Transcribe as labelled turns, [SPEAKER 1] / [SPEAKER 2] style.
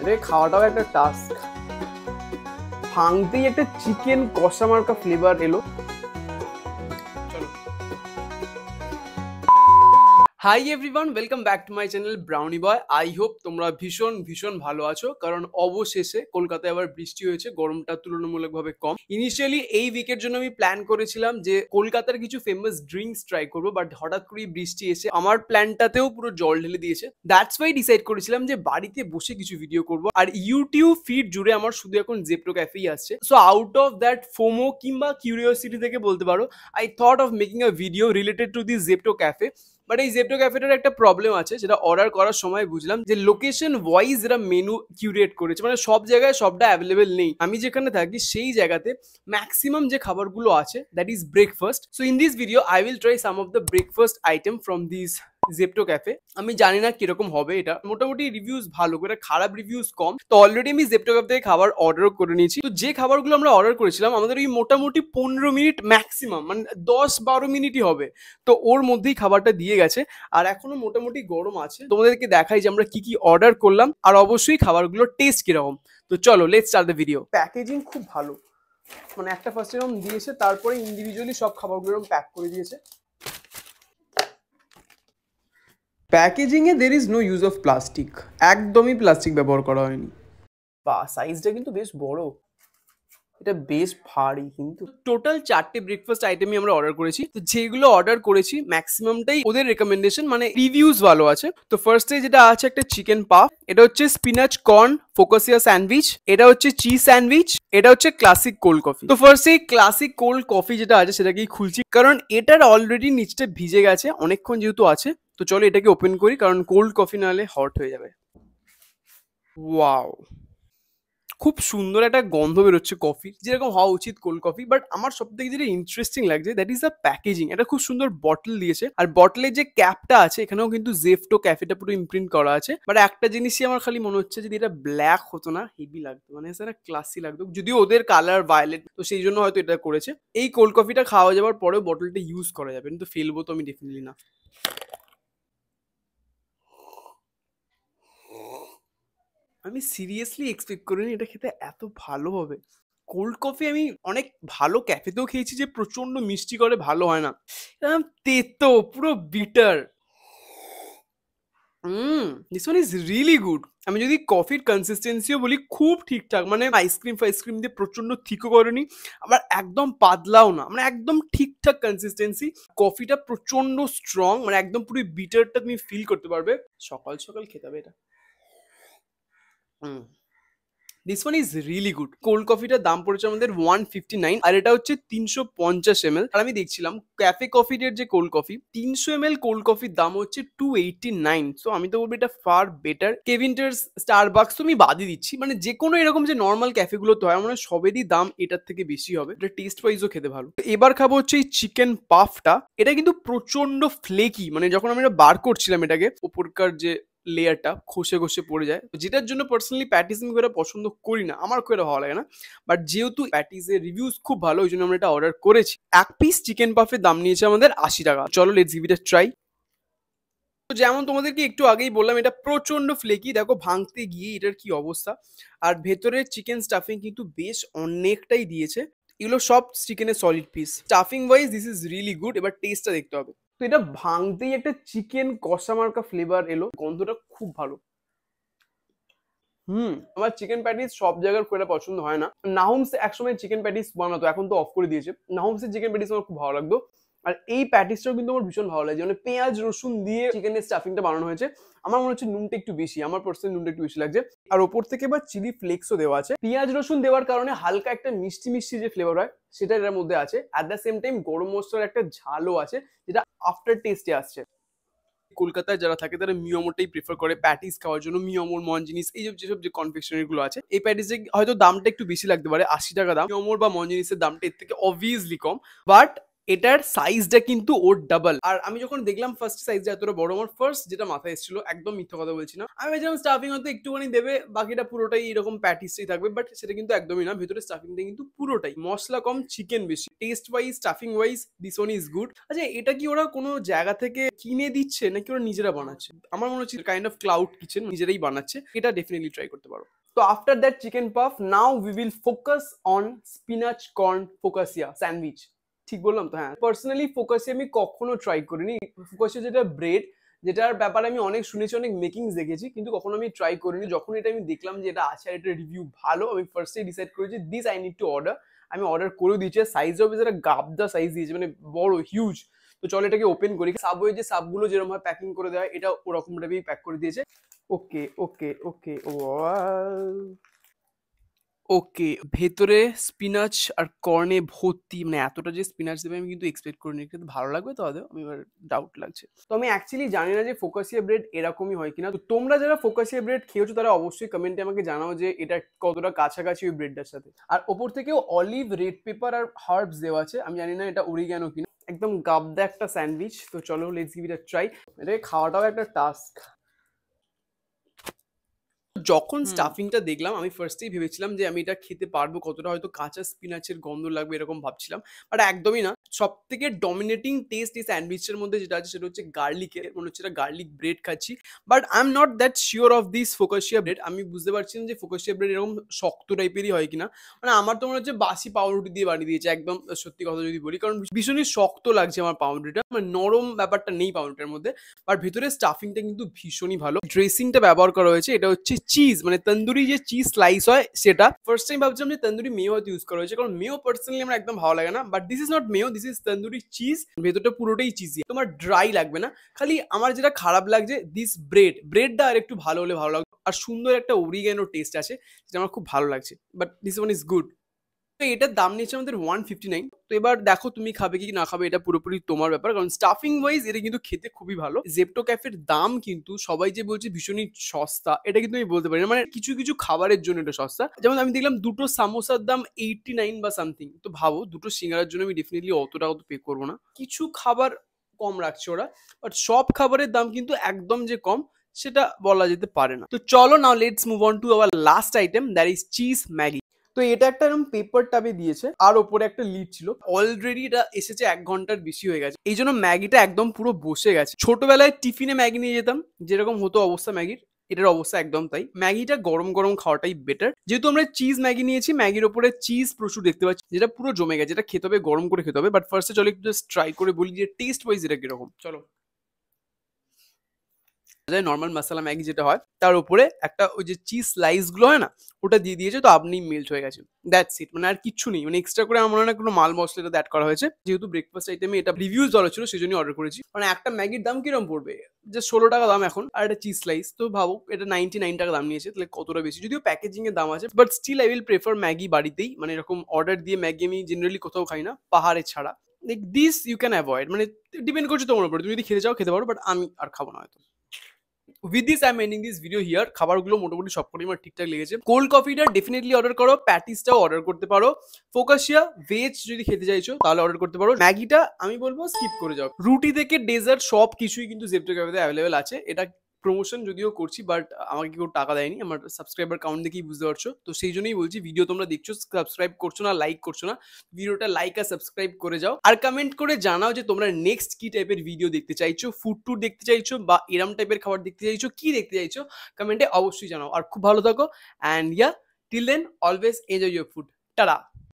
[SPEAKER 1] এটাকে খাওয়াটাও একটা টাস্ক। ভাঙতেই একটা চিকেন কষা মার্কা ফ্লেভার এলো। চলো। Hi everyone, welcome back to my channel brownie boy. I hope তোমরা ভীষণ ভীষণ ভালো আছো, কারণ অবশেষে কলকাতায় আবার বৃষ্টি হয়েছে, গরমটা তুলনামূলকভাবে কম। ইনিশিয়ালি এই উইকের জন্য আমি প্ল্যান করেছিলাম যে কলকাতার কিছু ফেমাস ড্রিঙ্কস ট্রাই করবো, বাট হঠাৎ করেই বৃষ্টি এসে আমার প্ল্যানটাতেও পুরো জল ঢেলে দিয়েছে। দ্যাটস ওয়াই ডিসাইড করেছিলাম যে বাড়িতে বসে কিছু ভিডিও করব, আর ইউটিউব ফিড জুড়ে আমার শুধু এখন জেপ্টো ক্যাফেই আসছে। So out of that FOMO কিংবা কিউরিওসিটি থেকে বলতে পারো, I thought of making a video related to this Zepto cafe. But এই জেপ্টো ক্যাফেটার একটা প্রবলেম আছে, যেটা অর্ডার করার সময় বুঝলাম, যে লোকেশন ওয়াইজ এরা মেনু কিউরেট করেছে, মানে সব জায়গায় সবটা অ্যাভেলেবেল নেই। আমি যেখানে থাকি সেই জায়গাতে ম্যাক্সিমাম যে খাবারগুলো আছে that is breakfast. So in this video I will try some of the breakfast item from this Zepto cafe. আমি জানি না কিরকম হবে এটা, মোটামুটি রিভিউজ ভালো, করে খারাপ রিভিউজ কম। তো অলরেডি আমি জেপ্টো ক্যাফে থেকে খাবার অর্ডারও করে নিয়েছি। তো যে খাবারগুলো আমরা অর্ডার করেছিলাম আমাদের এই মোটামুটি 15 মিনিট ম্যাক্সিমাম, মানে 10-12 মিনিটই হবে, তো ওর মধ্যেই খাবারটা দিয়ে গেছে। আর এখনো মোটামুটি গরম আছে। তোমাদেরকে দেখাই যে আমরা কি কি অর্ডার করলাম, আর অবশ্যই খাবারগুলোর টেস্ট কিরকম। তো চলো, let's start the video. Packaging খুব ভালো, মানে একটা ফার্স্ট এরকম দিয়েছে, তারপরে ইন্ডিভিজুয়ালি সব খাবারগুলো এরকম প্যাক করে দিয়েছে। প্যাকেজিং এ there is no use of plastic, একদমই প্লাস্টিক ব্যবহার করা হয়নি। বা সাইজটা কিন্তু বেশ বড়, এটা বেশ ভারী। কিন্তু টোটাল 4টে ব্রেকফাস্ট আইটেমই আমরা অর্ডার করেছি। তো যেগুলো অর্ডার করেছি ম্যাক্সিমামটাই ওদের রেকমেন্ডেশন, মানে রিভিউজ ভালো আছে। তো ফার্স্টে যেটা আছে একটা চিকেন পাফ, এটা হচ্ছে স্পিনাচ কর্ন ফোকাসিয়া স্যান্ডউইচ, এটা হচ্ছে চিজ স্যান্ডউইচ, এটা হচ্ছে ক্লাসিক কোল্ড কফি। তো ফার্স্টে ক্লাসিক কোল্ড কফি যেটা আছে সেটাকেই খুলছি, কারণ এটার অলরেডি নিচটা ভিজে গেছে অনেকক্ষণ যেহেতু আছে। তো চলো এটাকে ওপেন করি, কারণ কোল্ড কফি না হলে হট হয়ে যাবে। ওয়াও, খুব সুন্দর একটা গন্ধ বেরোচ্ছে কফি, যেরকম হওয়া উচিত কোল্ড কফি। বাট আমার সব থেকে যেটা ইন্টারেস্টিং লাগছে দ্যাট ইজ দ্য প্যাকেজিং। এটা খুব সুন্দর বটল দিয়েছে, আর বটলের যে ক্যাপটা আছে এখানেও কিন্তু জেপ্টো ক্যাফেটা পুরো ইমপ্রিন্ট করা আছে। বাট একটা জিনিসই আমার খালি মনে হচ্ছে, যদি এটা ব্ল্যাক হতো না হেভি লাগতো, মানে সেটা ক্লাসি লাগতো। যদিও ওদের কালার ভায়োলেট, তো সেই জন্য হয়তো এটা করেছে। এই কোল্ড কফিটা খাওয়া যাওয়ার পরেও বটলটা ইউজ করা যাবে, কিন্তু ফেলবো তো আমি ডেফিনেটলি না। আমি সিরিয়াসলি এক্সপেক্ট করিনি এটা খেতে এত ভালো হবে। কোল্ড কফি আমি অনেক ভালো ক্যাফেতেও খেয়েছি যে প্রচন্ড মিষ্টি করে, ভালো হয় না। এরকম তেতো, পুরো bitter. This one is really good. আমি যদি কফির কনসিস্টেন্সিও বলি, খুব ঠিকঠাক, মানে আইসক্রিম ফাইসক্রিম দিয়ে প্রচন্ড থিকও করেনি, আবার একদম পাতলাও না, মানে একদম ঠিকঠাক কনসিস্টেন্সি। কফিটা প্রচন্ড স্ট্রং, মানে একদম পুরো বিটারটা তুমি ফিল করতে পারবে। সকাল সকাল খেতে হবে এটা। Hmm, this one is really good. Cold কফিটার দাম পড়েছে আমাদের 159, আর এটা হচ্ছে 350 ml। আর আমি দেখছিলাম ক্যাফে কফিটের যে কোল্ড কফি 300 ml কোল্ড কফির দাম হচ্ছে 289। সো আমি তো বলবো এটা ফার বেটার। কেভিন্টার্স, স্টারবাকস তো আমি বাদই দিচ্ছি, মানে যে কোনো এরকম যে নর্মাল ক্যাফেগুলো তো হয়, মানে সবেরই দাম এটার থেকে বেশি হবে। এটা টেস্ট ওয়াইজও খেতে ভালো। এবার খাবো হচ্ছে এই চিকেন পাফটা। এটা কিন্তু প্রচন্ড ফ্লেকি, মানে যখন আমি এটা বার করছিলাম এটাকে, উপরকার যে লেয়ারটা খসে খসে পড়ে যায়, যেটার জন্য পার্সোনালি প্যাটিস আমি খুব একটা পছন্দ করি না, আমার খুব একটা ভালো লাগে না। বাট যেহেতু প্যাটিসের রিভিউজ খুব ভালো, ওই জন্য আমরা এটা অর্ডার করেছি। এক পিস চিকেন পাফের দাম নিয়েছে আমাদের 80 টাকা। চলো let's give it a try. তো যেমন তোমাদেরকে একটু আগেই বললাম, এটা প্রচন্ড ফ্লেকি, দেখো ভাঙতে গিয়ে এটার কি অবস্থা। আর ভেতরের চিকেন স্টাফিং কিন্তু বেশ অনেকটাই দিয়েছে। এগুলো সব চিকেনের solid piece. Stuffing wise this is really good. এবার টেস্টটা দেখতে হবে। তো এটা ভাঙতেই একটা চিকেন কষা মার্কা ফ্লেভার এলো, গন্ধটা খুব ভালো। আমার চিকেন প্যাটিস সব জায়গার খুব একটা পছন্দ হয় না। নাহুমস একসময় চিকেন প্যাটিস বানাতো, এখন তো অফ করে দিয়েছে। নাহুমসের চিকেন প্যাটিস আমার খুব ভালো লাগতো। আর এই প্যাটিসটাও কিন্তু আমার ভীষণ ভালো লাগে, মানে পেঁয়াজ রসুন দিয়ে চিকেনের স্টাফিংটা বানানো হয়েছে। আমার মনে হচ্ছে নুনটা একটু বেশি, আমার পার্সোনালি নুনটা একটু বেশি লাগছে। আর ওপর থেকে বা চিলি ফ্লেক্সও দেওয়া আছে। পেঁয়াজ রসুন দেওয়ার কারণে হালকা একটা মিষ্টি মিষ্টি যে ফ্লেভার হয় সেটা এর মধ্যে আছে। অ্যাট দ্য সেম টাইম গরম মশলার একটা ঝালও আছে, যেটা আফটার টেস্টে আসছে। কলকাতায় যারা থাকে তারা মিয়ামোরটাই প্রেফার করে প্যাটিস খাওয়ার জন্য। মিয়ামোর, মঞ্জিনিস, এই যেসব যে কনফেকশনারি গুলো আছে, এই প্যাটিসে হয়তো দামটা একটু বেশি লাগতে পারে, 80 টাকা দাম। মিয়ামোর বা মঞ্জিনিসের দামটা এর থেকে অবভিয়াসলি কম, বাট এটার সাইজটা কিন্তু ওর ডাবল। আর আমি যখন দেখলাম ফার্স্ট সাইজটা এতটা বড়, আমার ফার্স্ট যেটা মাথায় এসেছিল, একদম মিথ্যা কথা বলছি না, আমি ভেবেছিলাম স্টাফিং হয়তো একটুখানি দেবে, বাকিটা পুরোটাই এরকম প্যাটিসটাই থাকবে। বাট সেটা কিন্তু একদমই না, ভেতরে স্টাফিংটা কিন্তু পুরোটাই মশলা কম, চিকেন বেশি। Taste wise, stuffing wise this one is good. আচ্ছা, এটা কি ওরা কোনো জায়গা থেকে কিনে দিচ্ছে নাকি ওরা নিজেরা বানাচ্ছে? আমার মনে হচ্ছে কাইন্ড অফ ক্লাউড কিচেন নিজেরাই বানাচ্ছে। এটা ডেফিনেটলি ট্রাই করতে পারো। So after that chicken puff, now we will focus on spinach corn focaccia sandwich. ঠিক বললাম তো? হ্যাঁ, পার্সোনালি ফোকাসিয়া আমি কখনো ট্রাই করিনি। ফোকাসিয়া যেটা ব্রেড, যেটার ব্যাপারে আমি অনেক শুনেছি, অনেক মেকিংস দেখেছি, কিন্তু কখনো আমি ট্রাই করিনি। যখন এটা আমি দেখলাম যে এটা আছে আর এটা রিভিউ ভালো, আমি ফার্স্টেই ডিসাইড করেছি this I need to order. আমি অর্ডার করেও দিয়েছি। সাইজও বেশ একটা গাবদা সাইজ দিয়েছে, মানে বড় হিউজ। তো চলো এটাকে ওপেন করি। সাবওয়ে যে সাবগুলো যেরকম ভাবে প্যাকিং করে দেওয়া হয়, এটা ওরকম ভাবেই প্যাক করে দিয়েছে। ওকে ওকে ওকে, ওকে, ভেতরে স্পিনাচ আর কর্নে ভর্তি, মানে এতটা যে স্পিনাচ দেবে আমি কিন্তু এক্সপেক্ট করিনি। কিন্তু ভালো লাগবে তো আদৌ, আমি এবার ডাউট লাগছে। তো আমি অ্যাকচুয়ালি জানি না যে ফোকাসিয়া ব্রেড এরকমই হয় কিনা। তো তোমরা যারা ফোকাসিয়া ব্রেড খেয়েছো তারা অবশ্যই কমেন্টে আমাকে জানাও যে এটা কতটা কাছাকাছি ওই ব্রেডটার সাথে। আর ওপর থেকেও অলিভ, রেড পেপার আর হার্বস দেওয়া আছে। আমি জানি না এটা অরিগ্যানো কিনা। একদম গাবদা একটা স্যান্ডউইচ। তো চলো let's give it a try. এটাকে খাওয়াটাও একটা টাস্ক। যখন স্টাফিংটা দেখলাম আমি ফার্স্টেই ভেবেছিলাম যে আমি এটা খেতে পারবো কতটা, হয়তো কাঁচা স্পিনাচের গন্ধ লাগবে এরকম ভাবছিলাম, বাট একদমই না। সব থেকে ডমিনেটিং টেস্ট এই স্যান্ডউইচের মধ্যে যেটা আছে সেটা হচ্ছে গার্লিকের। মনে হচ্ছে এটা গার্লিক ব্রেড খাচ্ছি, but I am not that sure of this focaccia bread. আমি বুঝতে পারছি না যে ফোকাসিয়া ব্রেড এরকম শক্ত টাইপেরই হয় কিনা। মানে আমার তো মনে হচ্ছে বাসি পাউরুটি দিয়ে বানিয়ে দিয়েছে, একদম সত্যি কথা যদি বলি, কারণ ভীষণই শক্ত লাগছে আমার পাউরুটিটা, মানে নরম ব্যাপারটা নেই পাউরুটির মধ্যে। আর ভিতরে স্টাফিংটা কিন্তু ভীষণই ভালো। ড্রেসিংটা ব্যবহার করা হয়েছে, এটা হচ্ছে চিজ, মানে তন্দুরি যে চিজ স্লাইস হয় সেটা। ফার্স্ট টাইম ভাবছিলাম যে তন্দুরি মেও হয়তো ইউজ করা হয়েছে, কারণ মেও পার্সোনালি আমার একদম ভালো লাগে না, বাট দিস ইজ নট মেও, দিস ইজ তন্দুরি চিজ। ভেতরটা পুরোটাই চিজি, তোমার ড্রাই লাগবে না। খালি আমার যেটা খারাপ লাগছে দিস ব্রেডটা আর একটু ভালো হলে ভালো লাগবে। আর সুন্দর একটা অরিগ্যানো টেস্ট আছে, যেটা আমার খুব ভালো লাগছে, but this one is good. তো এটার দাম নিয়েছে আমাদের 159। তো এবার দেখো তুমি খাবে কি না খাবে, এটা পুরোপুরি তোমার ব্যাপার, কারণ স্টাফিং ওয়াইজ এটা কিন্তু খেতে খুবই ভালো। জেপ্টো ক্যাফের দাম কিন্তু সবাই যে বলছে ভীষণই সস্তা, এটা কিন্তু আমি বলতে পারি না। মানে কিছু কিছু খাবারের জন্য এটা সস্তা। যেমন আমি দেখলাম দুটো সামোসার দাম 89 বা সামথিং। তো ভাবো দুটো সিঙ্গারার জন্য আমি ডেফিনেটলি অত টাকা তো পে করবো না। কিছু খাবার কম রাখছে ওরা, বাট সব খাবারের দাম কিন্তু একদম যে কম সেটা বলা যেতে পারে না। তো চলো now let's move on to our last item, that is cheese Maggi. তো এটা একটা এরকম পেপার টাবে দিয়েছে, আর ওপরে একটা লিড ছিল। অলরেডি এটা এসেছে 1 ঘন্টার বেশি হয়ে গেছে, এই জন্য ম্যাগিটা একদম পুরো বসে গেছে। ছোটবেলায় টিফিনে ম্যাগি নিয়ে যেতাম, যেরকম হতো অবস্থা ম্যাগির, এটার অবস্থা একদম তাই। ম্যাগিটা গরম গরম খাওয়াটাই বেটার। যেহেতু আমরা চিজ ম্যাগি নিয়েছি, ম্যাগির ওপরে চিজ প্রচুর দেখতে পাচ্ছি, যেটা পুরো জমে গেছে। এটা খেতে হবে গরম করে খেতে হবে। বাট ফার্স্টে চলো একটু জাস্ট ট্রাই করে বলি যে টেস্ট ওয়াইজ এটা কিরকম। চলো, নর্মাল মশলা ম্যাগি যেটা হয় তার উপরে একটা ওই যে চিজ স্লাইস গুলো হয় না, ওটা দিয়ে দিয়েছে, তো আপনি মেল্ট হয়ে গেছে। দ্যাটস ইট, মানে আর কিচ্ছু নেই। মানে এক্সট্রা করে আমার মনে হয় কোনো মাল মশলা এটা অ্যাড করা হয়েছে। যেহেতু ব্রেকফাস্ট আইটেমে এটা রিভিউজ ভালো ছিল সেই জন্যই অর্ডার করেছি। মানে একটা ম্যাগির দাম কিরকম পড়বে, যে 16 টাকা দাম এখন, আর একটা চিজ স্লাইস তো ভাবো এটা 99 টাকা দাম নিয়েছে, তাহলে কতটা বেশি। যদিও প্যাকেজিং এর দাম আছে, but still I will prefer Maggi বাড়িতেই। মানে এরকম অর্ডার দিয়ে ম্যাগি আমি জেনারেলি কোথাও খাই না পাহাড়ে ছাড়া। Like this you can avoid, মানে ডিপেন্ড করছে তোমার উপর, তুমি যদি খেতে চাও খেতে পারো, বাট আমি আর খাবো না হয়তো। With this I am ending this video here. খাবারগুলো মোটামুটি সবকটাই আমার ঠিকঠাক লেগেছে। কোল্ড কফিটা ডেফিনেটলি অর্ডার করো, প্যাটিসটাও অর্ডার করতে পারো, ফোকাসিয়া ভেজ যদি খেতে চাইছো তাহলে অর্ডার করতে পারো। ম্যাগিটা আমি বলবো স্কিপ করে যাও। রুটি থেকে ডেজার্ট সব কিছুই কিন্তু জেপ্টো ক্যাফেতে অ্যাভেলেবেল আছে। এটা প্রমোশন যদিও করছি, বাট আমাকে কেউ টাকা দেয়নি, আমার সাবস্ক্রাইবার কাউন্ট দেখেই বুঝতে পারছো। তো সেই জন্যই বলছি, ভিডিও তোমরা দেখছো সাবস্ক্রাইব করছো না, লাইক করছো না, ভিডিওটা লাইক আর সাবস্ক্রাইব করে যাও। আর কমেন্ট করে জানাও যে তোমরা নেক্সট কি টাইপের ভিডিও দেখতে চাইছো, ফুড ট্যুর দেখতে চাইছো বা এরম টাইপের খাবার দেখতে চাইছো, কি দেখতে চাইছো কমেন্টে অবশ্যই জানাও। আর খুব ভালো থাকো, and ya till then always enjoy your food. Tata.